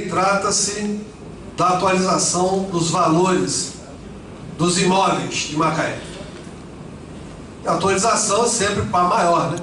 trata-se da atualização dos valores dos imóveis de Macaé. A atualização é sempre para maior, né?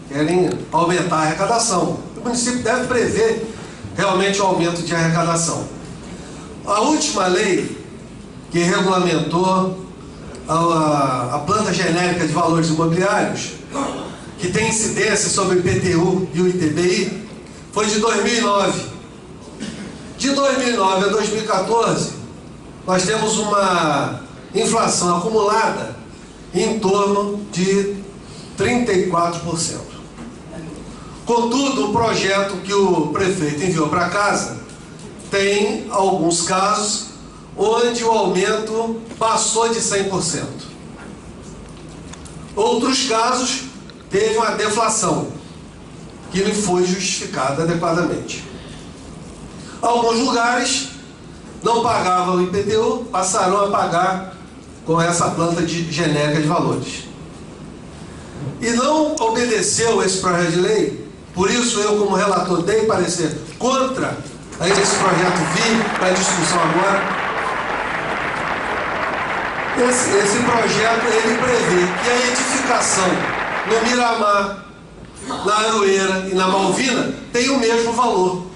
Querem aumentar a arrecadação. O município deve prever realmente o aumento de arrecadação. A última lei que regulamentou a planta genérica de valores imobiliários, que tem incidência sobre o IPTU e o ITBI, foi de 2009. De 2009 a 2014, nós temos uma inflação acumulada em torno de 34%. Contudo, o projeto que o prefeito enviou para casa tem alguns casos onde o aumento passou de 100%. Outros casos teve uma deflação que não foi justificada adequadamente. Alguns lugares não pagavam o IPTU, passaram a pagar com essa planta genérica de valores. E não obedeceu esse projeto de lei, por isso eu, como relator, dei parecer contra esse projeto vir para discussão agora. Esse projeto, ele prevê que a edificação no Miramar, na Aroeira e na Malvina tem o mesmo valor.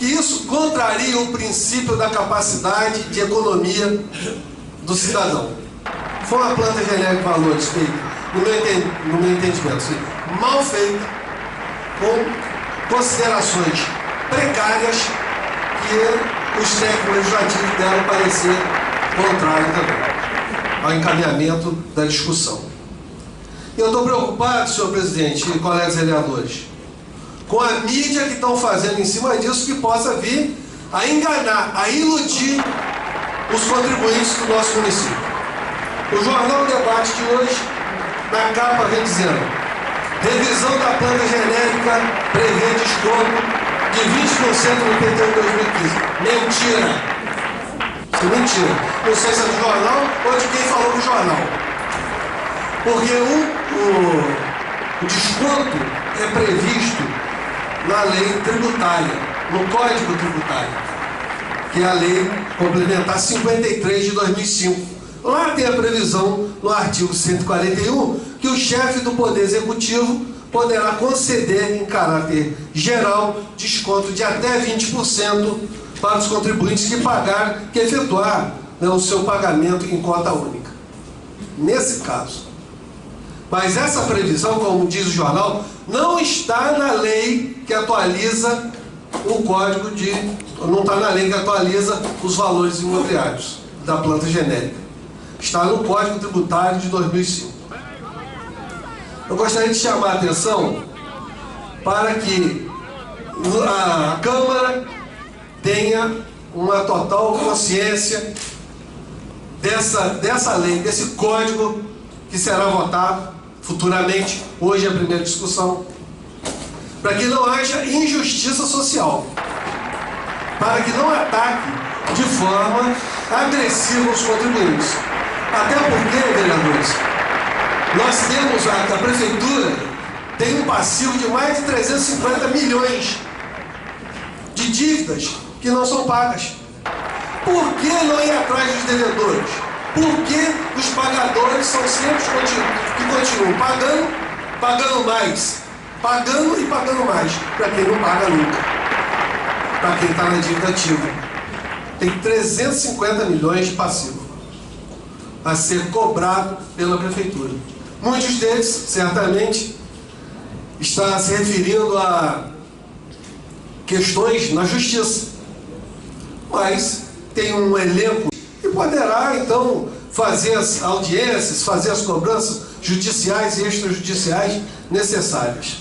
E isso contraria o princípio da capacidade de economia do cidadão. Foi uma planta genérica de valores feita, no meu entendimento, assim, mal feita, com considerações precárias que os técnicos legislativos deram parecer contrário também ao encaminhamento da discussão. Eu estou preocupado, senhor presidente e colegas vereadores, com a mídia que estão fazendo em cima disso, que possa vir a enganar, a iludir os contribuintes do nosso município. O Jornal Debate de hoje, na capa, vem dizendo: revisão da planta genérica prevê desconto de 20% no IPTU em 2015. Mentira! Isso é mentira. Não sei se é do jornal ou de quem falou do jornal. Porque o desconto é previsto na lei tributária, no Código Tributário, que é a lei complementar 53 de 2005. Lá tem a previsão, no artigo 141, que o chefe do Poder Executivo poderá conceder, em caráter geral, desconto de até 20% para os contribuintes que efetuar, né, o seu pagamento em cota única. Nesse caso. Mas essa previsão, como diz o jornal, não está na lei que atualiza o código de... não está na lei que atualiza os valores imobiliários da planta genérica. Está no Código Tributário de 2005. Eu gostaria de chamar a atenção para que a Câmara tenha uma total consciência dessa lei, desse código que será votado futuramente. Hoje é a primeira discussão, para que não haja injustiça social, para que não ataque de forma agressiva os contribuintes. Até porque, vereadores, nós temos, a Prefeitura tem um passivo de mais de 350 milhões de dívidas que não são pagas. Por que não ir atrás dos devedores? Por que os pagadores são sempre que continuam pagando mais, pagando e pagando mais, para quem não paga nunca, para quem está na dívida ativa? Tem 350 milhões de passivo a ser cobrado pela Prefeitura. Muitos deles, certamente, estão se referindo a questões na Justiça, mas tem um elenco que poderá, então, fazer as audiências, fazer as cobranças judiciais e extrajudiciais necessárias.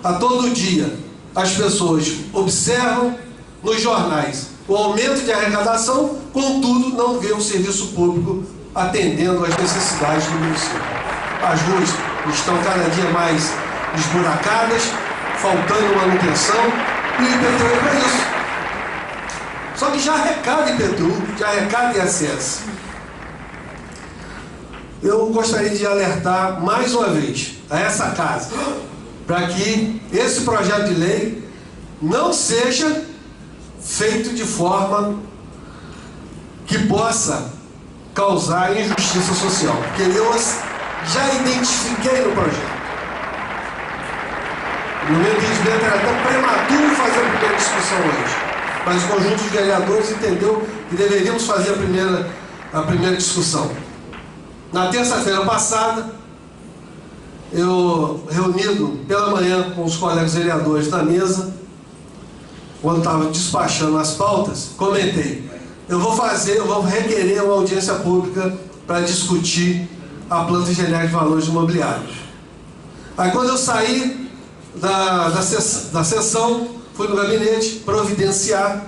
A todo dia, as pessoas observam nos jornais o aumento de arrecadação, contudo, não vê o serviço público atendendo às necessidades do município. As ruas estão cada dia mais esburacadas, faltando manutenção, e o IPTU é para isso. Só que já arrecada IPTU, já arrecada ISS. Eu gostaria de alertar mais uma vez a essa casa, para que esse projeto de lei não seja feito de forma que possa causar injustiça social, porque eu já identifiquei no projeto. No meu entendimento era até prematuro fazer a primeira discussão hoje, mas o conjunto de vereadores entendeu que deveríamos fazer a primeira discussão. Na terça-feira passada, eu, reunido pela manhã com os colegas vereadores na mesa, quando estava despachando as pautas, comentei: eu vou requerer uma audiência pública para discutir a planta geral de valores imobiliários. Aí, quando eu saí da sessão, fui no gabinete providenciar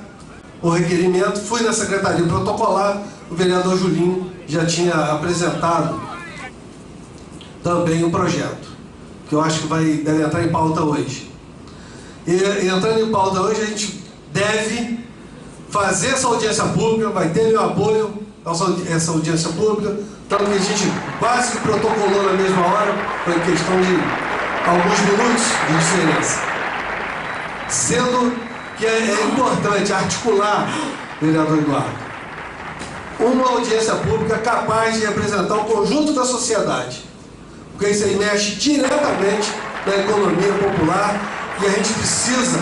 o requerimento, fui na secretaria protocolar, o vereador Julinho já tinha apresentado também o projeto, que eu acho que deve entrar em pauta hoje. E entrando em pauta hoje, a gente deve fazer essa audiência pública, vai ter meu apoio essa audiência pública, tanto que a gente quase que protocolou na mesma hora, foi questão de alguns minutos de diferença. Sendo que é importante articular, vereador Eduardo, uma audiência pública capaz de representar o conjunto da sociedade, porque isso aí mexe diretamente na economia popular e a gente precisa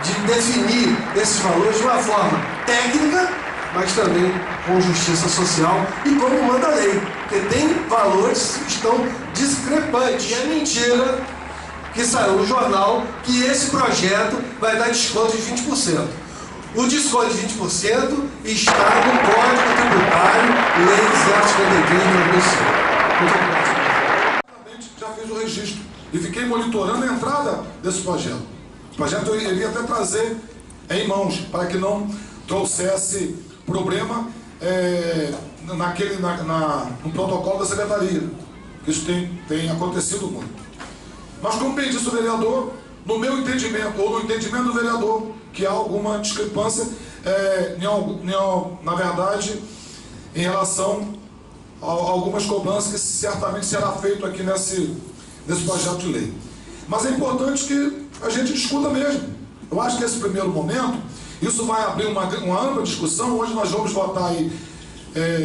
de definir esses valores de uma forma técnica, mas também com justiça social e como manda a lei, porque tem valores que estão discrepantes. E é mentira que saiu no jornal que esse projeto vai dar desconto de 20%. O desconto de 20% está no Código Tributário, Lei 053 de 2005. Muito obrigado. Já fiz o registro e fiquei monitorando a entrada desse projeto. O projeto eu iria até trazer em mãos, para que não trouxesse problema no protocolo da secretaria. Isso tem acontecido muito. Mas como bem disse o vereador, no meu entendimento, ou no entendimento do vereador, que há alguma discrepância, na verdade, em relação a algumas cobranças que certamente será feito aqui nesse projeto de lei. Mas é importante que a gente discuta mesmo. Eu acho que esse primeiro momento, isso vai abrir uma ampla discussão. Hoje nós vamos votar aí,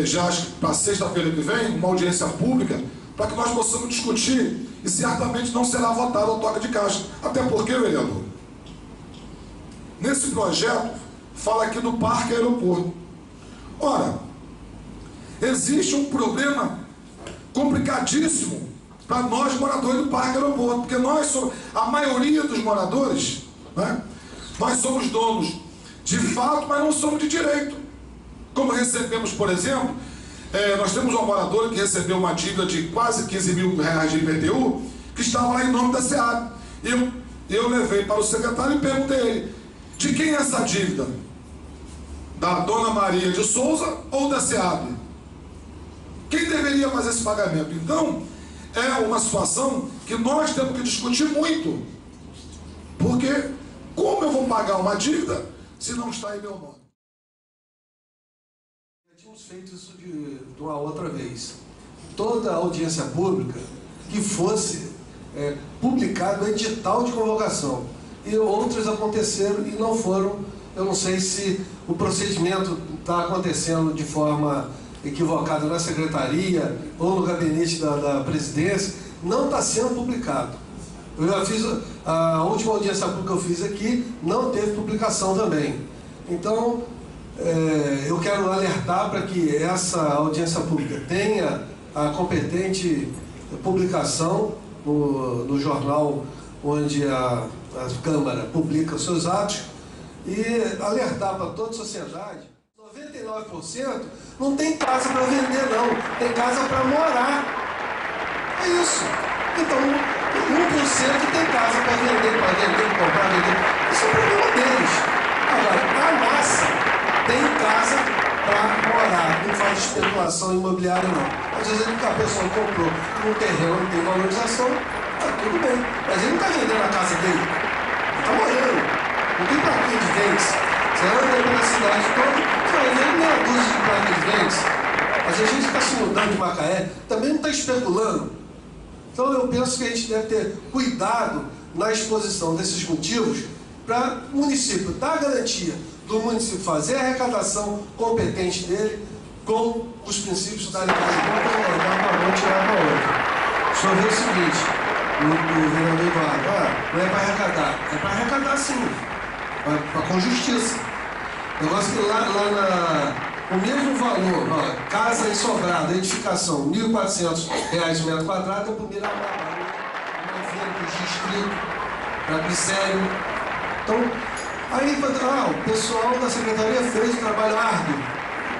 já para sexta-feira que vem, uma audiência pública, para que nós possamos discutir, e certamente não será votado a toque de caixa. Até porque, vereador, nesse projeto, fala aqui do parque aeroporto. Ora, existe um problema complicadíssimo para nós moradores do parque aeroporto, porque a maioria dos moradores, né, nós somos donos de fato, mas não somos de direito. Como recebemos, por exemplo, nós temos uma moradora que recebeu uma dívida de quase 15 mil reais de IPTU, que estava lá em nome da SEAB. Eu levei para o secretário e perguntei a ele: de quem é essa dívida? Da dona Maria de Souza ou da SEAB? Quem deveria fazer esse pagamento? Então, é uma situação que nós temos que discutir muito. Porque como eu vou pagar uma dívida se não está em meu nome? Já tínhamos feito isso de uma outra vez. Toda audiência pública que fosse publicado o edital de convocação. E outras aconteceram e não foram. Eu não sei se o procedimento está acontecendo de forma equivocada na secretaria ou no gabinete da presidência. Não está sendo publicado. Eu já fiz a última audiência pública que eu fiz aqui, não teve publicação também. Então, eu quero alertar para que essa audiência pública tenha a competente publicação no jornal onde a Câmara publica os seus atos e alertar para toda a sociedade. 99% não tem casa para vender, não. Tem casa para morar. É isso. Então, 1% tem casa para vender, comprar, vender. Isso é o problema deles. Agora, a massa tem casa para morar. Não faz especulação imobiliária, não. Às vezes a pessoa comprou um terreno, não tem valorização, tá tudo bem. Mas ele não está vendendo a casa dele. Ele está morando. Não tem plaquinha de vendas. Você anda pela cidade toda, você vai ver meia dúzia de placas de vendas. Às vezes a gente está se mudando de Macaé, também não está especulando. Então eu penso que a gente deve ter cuidado na exposição desses motivos para o município dar a garantia do município fazer a arrecadação competente dele com os princípios da legalidade, dar para um, tirar para outro. O senhor vê o seguinte, o vereador Eduardo, não é para arrecadar, é para arrecadar sim, com justiça. Negócio que lá o mesmo valor, casa ensobrada, edificação, R$ 1.400 o metro quadrado, é para o Miramar, para o distrito, para a Glicério. Então, aí o pessoal da secretaria fez o trabalho árduo,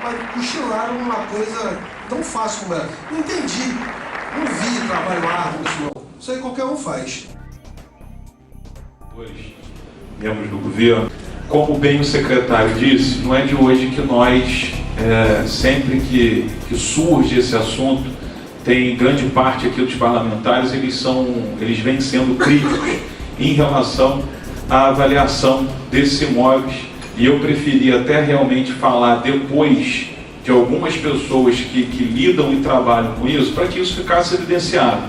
mas cochilaram uma coisa tão fácil como ela. Não entendi, não vi trabalho árduo nisso não. Isso aí qualquer um faz. Hoje, membros do governo, como bem o secretário disse, não é de hoje que nós, sempre que surge esse assunto, tem grande parte aqui dos parlamentares, eles vêm sendo críticos em relação à avaliação desses imóveis, e eu preferi até realmente falar depois de algumas pessoas que lidam e trabalham com isso, para que isso ficasse evidenciado.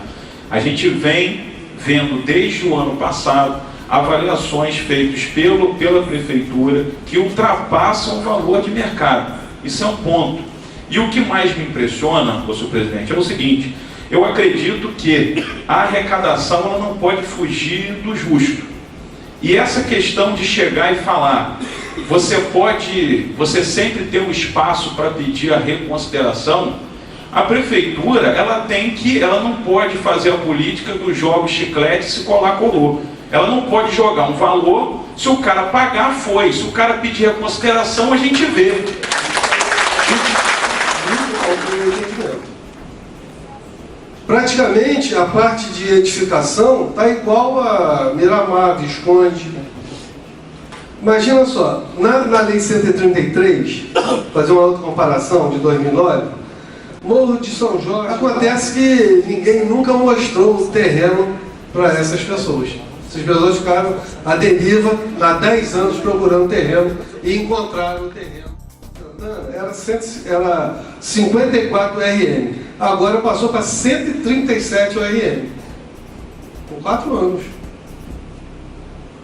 A gente vem vendo desde o ano passado avaliações feitas pela prefeitura que ultrapassam o valor de mercado. Isso é um ponto. E o que mais me impressiona, senhor presidente, é o seguinte: eu acredito que a arrecadação ela não pode fugir do justo. E essa questão de chegar e falar, você sempre tem um espaço para pedir a reconsideração. A prefeitura, ela não pode fazer a política do jogo chiclete se colar colou. Ela não pode jogar um valor, se o cara pagar, foi. Se o cara pedir reconsideração, a gente vê. Praticamente a parte de edificação está igual a Miramar, Visconde. Imagina só, na Lei 133, fazer uma outra comparação de 2009, Morro de São Jorge, acontece que ninguém nunca mostrou o terreno para essas pessoas. Essas pessoas ficaram à deriva há 10 anos procurando terreno e encontraram o terreno. Era 54 RM, agora passou para 137 RM, com 4 anos.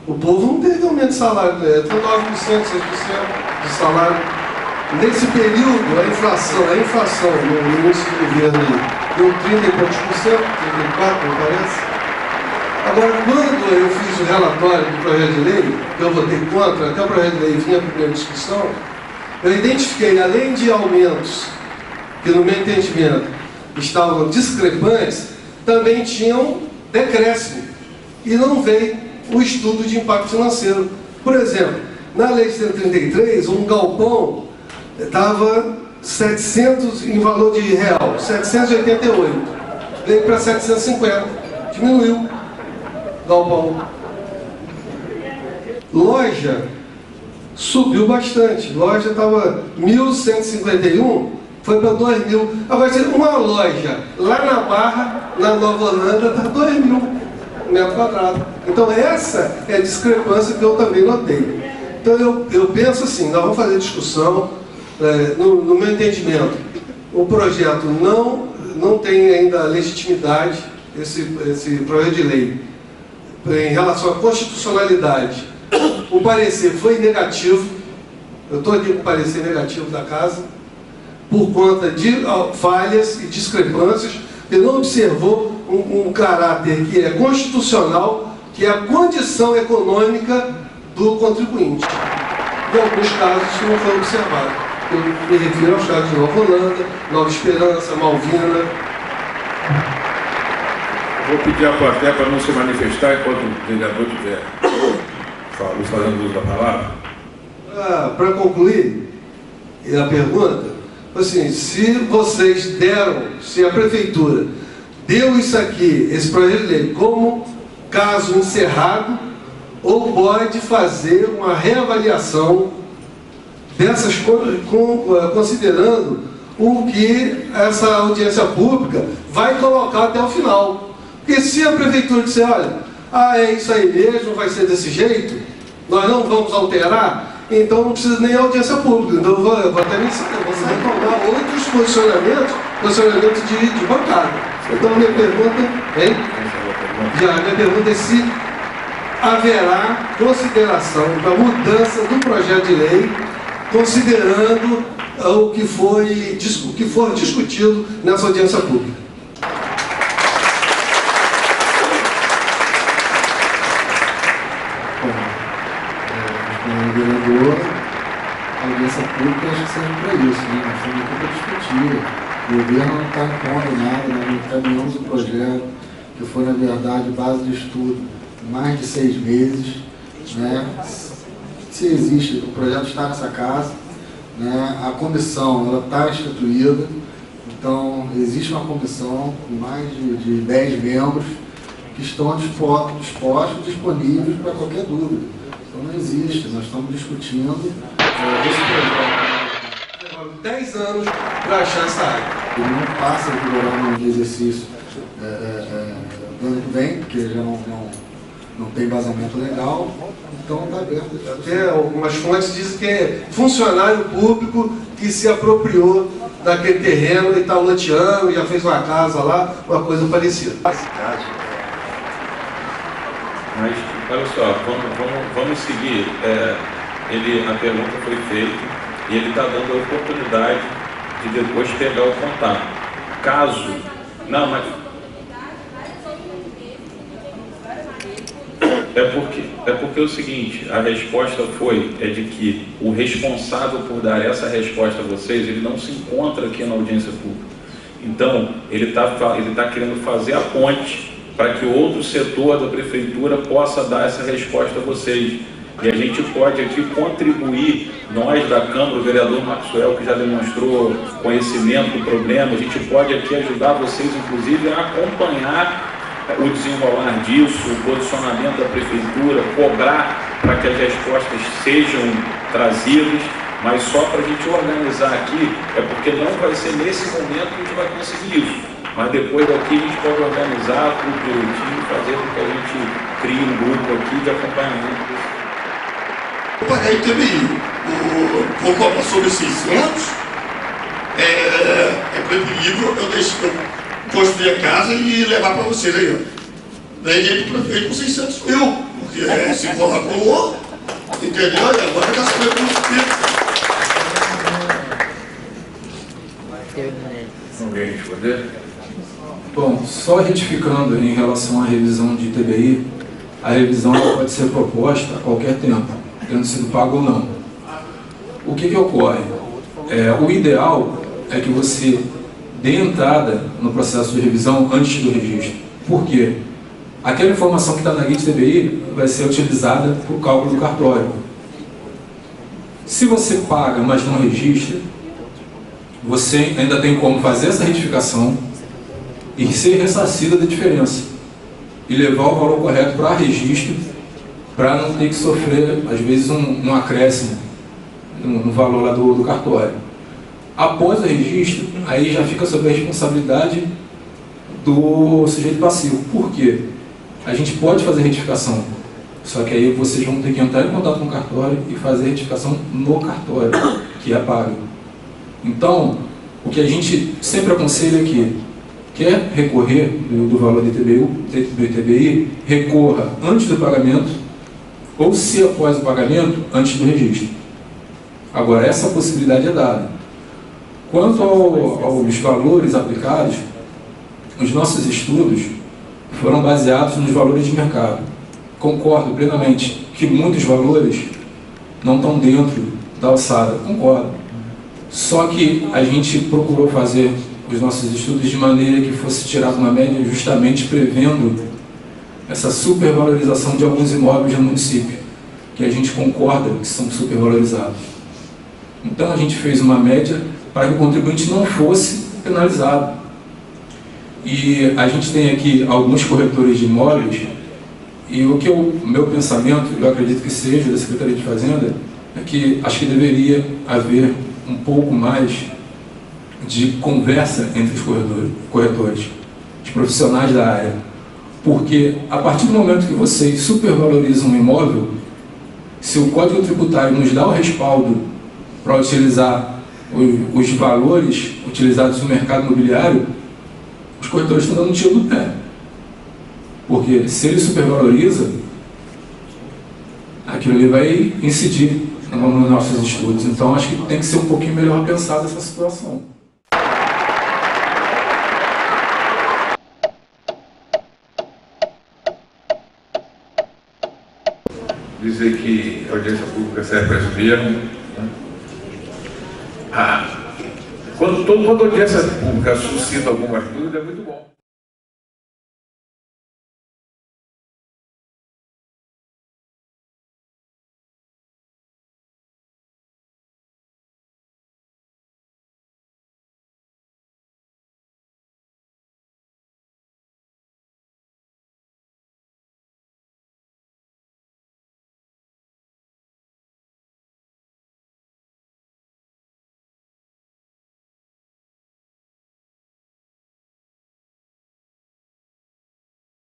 O povo não teve aumento de salário, foi 9%, 6% de salário. Nesse período, a inflação no início do governo deu 30 e poucos por cento, 34, me parece. Agora, quando eu fiz o relatório do projeto de lei, que eu votei contra, até o projeto de lei vinha para a primeira discussão, eu identifiquei, além de aumentos, que no meu entendimento estavam discrepantes, também tinham decréscimo. E não veio o estudo de impacto financeiro. Por exemplo, na Lei 133, um galpão estava 700 em valor de real, 788. Veio para 750, diminuiu. Galpão. Loja subiu bastante. Loja estava 1.151, foi para 2.000. Agora, uma loja lá na Barra, na Nova Holanda, está 2.000 metros quadrados. Então, essa é a discrepância que eu também notei. Então, eu penso assim, nós vamos fazer discussão, no meu entendimento, o projeto não tem ainda legitimidade, esse projeto de lei. Em relação à constitucionalidade, o parecer foi negativo. Eu estou aqui com o parecer negativo da casa, por conta de falhas e discrepâncias, que não observou um caráter que é constitucional, que é a condição econômica do contribuinte. Em alguns casos isso não foi observado. Eu me refiro aos casos de Nova Holanda, Nova Esperança, Malvina. Vou pedir à plateia para não se manifestar enquanto o vereador estiver fazendo uso da palavra. Para concluir a pergunta, assim, se a prefeitura deu isso aqui, esse projeto de lei, como caso encerrado, ou pode fazer uma reavaliação dessas coisas, considerando o que essa audiência pública vai colocar até o final. Porque se a prefeitura disser, olha, é isso aí mesmo, vai ser desse jeito, nós não vamos alterar, então não precisa nem audiência pública. Então eu vou até retomar outros posicionamentos de bancada. Então a minha pergunta, minha pergunta é se haverá consideração da mudança do projeto de lei, considerando o que for discutido nessa audiência pública. Vereador, a audiência pública acho que serve para isso, né? Nós estamos aqui para discutir. O governo não está impondo nada, nós encaminhamos o projeto, que foi, na verdade, base de estudo, mais de 6 meses, né? Se existe, o projeto está nessa casa, né? A comissão ela está instituída, então existe uma comissão com mais de 10 membros que estão dispostos, disponíveis para qualquer dúvida. Então não existe, nós estamos discutindo esse projeto. Levaram 10 anos para achar essa área. Ele não passa a vigorar no exercício do ano que vem, porque já não tem vazamento legal, então está aberto. Até algumas fontes dizem que é funcionário público que se apropriou daquele terreno e está loteando, já fez uma casa lá, uma coisa parecida. Mas, olha só, vamos seguir. A pergunta foi feita e ele está dando a oportunidade de depois pegar o contato. Caso... Não, mas... É porque é o seguinte, a resposta é de que o responsável por dar essa resposta a vocês, ele não se encontra aqui na audiência pública. Então, ele tá querendo fazer a ponte para que outro setor da prefeitura possa dar essa resposta a vocês. E a gente pode aqui contribuir, nós da Câmara, o vereador Maxwell, que já demonstrou conhecimento do problema, a gente pode aqui ajudar vocês, inclusive, a acompanhar o desenrolar disso, o posicionamento da prefeitura, cobrar para que as respostas sejam trazidas, mas só para a gente organizar aqui, é porque não vai ser nesse momento que a gente vai conseguir isso. Mas depois daqui a gente pode organizar tudo direitinho e fazer com que a gente crie um grupo aqui de acompanhamento. Eu paguei TBI. Vou cobrar sobre 600. É preferível eu construir a casa e levar para vocês aí, ó. Vendi para o prefeito por 600 mil. Porque se for lá colou, entendeu? E agora está sabendo Não quer responder? Bom, só retificando em relação à revisão de TBI, a revisão pode ser proposta a qualquer tempo, tendo sido pago ou não. O que ocorre? O ideal é que você dê entrada no processo de revisão antes do registro. Por quê? Aquela informação que está na guia de TBI vai ser utilizada para o cálculo do cartório. Se você paga, mas não registra, você ainda tem como fazer essa retificação e ser ressarcido da diferença e levar o valor correto para registro, para não ter que sofrer, às vezes, um acréscimo no valor lá do cartório. Após o registro, aí já fica sob a responsabilidade do sujeito passivo. Por quê? A gente pode fazer retificação, só que aí vocês vão ter que entrar em contato com o cartório e fazer a retificação no cartório, que é pago. Então, o que a gente sempre aconselha é que quer recorrer do valor do ITBI, recorra antes do pagamento ou, se após o pagamento, antes do registro. Agora, essa possibilidade é dada. Quanto aos valores aplicados, os nossos estudos foram baseados nos valores de mercado. Concordo plenamente que muitos valores não estão dentro da alçada, concordo. Só que a gente procurou fazer os nossos estudos de maneira que fosse tirada uma média justamente prevendo essa supervalorização de alguns imóveis no município, que a gente concorda que são supervalorizados. Então a gente fez uma média para que o contribuinte não fosse penalizado. E a gente tem aqui alguns corretores de imóveis, e meu pensamento, eu acredito que seja da Secretaria de Fazenda, é que acho que deveria haver um pouco mais de conversa entre os corretores, os profissionais da área. Porque a partir do momento que vocês supervalorizam um imóvel, se o Código Tributário nos dá o respaldo para utilizar os valores utilizados no mercado imobiliário, os corretores estão dando um tiro no pé. Porque se ele supervaloriza, aquilo ali vai incidir nos nossos estudos. Então, acho que tem que ser um pouquinho melhor pensada essa situação. Dizer que a audiência pública serve para isso mesmo. Né? Quando a audiência pública suscita algumas dúvidas, é muito bom.